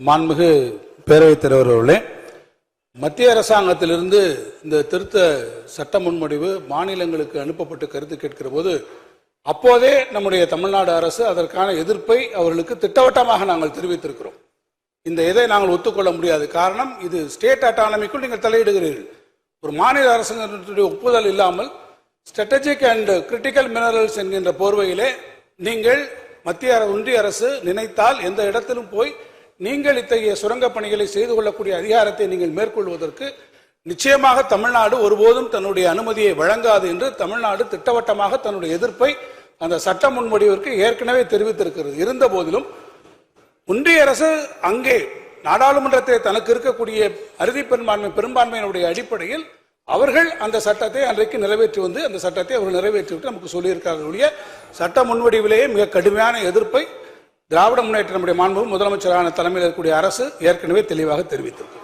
மாண்புமிகு பேரவைத் தலைவர் அவர்களே, மத்திய அரசாங்கத்திலிருந்து இந்த திருத்த சட்ட முன்வடிவு மாநிலங்களுக்கு அனுப்பப்பட்டு கருத்து கேட்கிற போது அப்போதே நம்முடைய தமிழ்நாடு அரசு அதற்கான எதிர்ப்பை அவர்களுக்கு திட்டவட்டமாக நாங்கள் தெரிவித்திருக்கிறோம். இந்த இதை நாங்கள் ஒத்துக்கொள்ள முடியாது. காரணம், இது ஸ்டேட் அட்டானமிக்குள் நீங்கள் தலையிடுகிறீர்கள். ஒரு மாநில அரசுடைய ஒப்புதல் இல்லாமல் ஸ்ட்ராட்டஜிக் அண்ட் கிரிட்டிக்கல் மினரல்ஸ் என்கின்ற போர்வையிலே நீங்கள் ஒன்றிய அரசு நினைத்தால் எந்த இடத்திலும் போய் நீங்கள் இத்தகைய சுரங்க பணிகளை செய்து கொள்ளக்கூடிய அதிகாரத்தை நீங்கள் மேற்கொள்வதற்கு நிச்சயமாக தமிழ்நாடு ஒருபோதும் தன்னுடைய அனுமதியை வழங்காது என்று தமிழ்நாடு திட்டவட்டமாக தன்னுடைய எதிர்ப்பை அந்த சட்ட முன்வடிவிற்கு ஏற்கனவே தெரிவித்திருக்கிறது. இருந்த போதிலும் ஒன்றிய அரசு அங்கே நாடாளுமன்றத்தில் தனக்கு இருக்கக்கூடிய அறுதி பெரும்பான்மையினுடைய அடிப்படையில் அவர்கள் அந்த சட்டத்தை அன்றைக்கு நிறைவேற்றி வந்து அந்த சட்டத்தை அவர்கள் நிறைவேற்றிவிட்டு நமக்கு சொல்லியிருக்கிறார்கள். சட்ட முன்வடிவிலேயே மிக கடுமையான எதிர்ப்பை திராவிட முன்னேற்ற மாண்பு முதலமைச்சரான தலைமையில் இருக்கக்கூடிய அரசு ஏற்கனவே தெளிவாக தெரிவித்திருக்கிறது.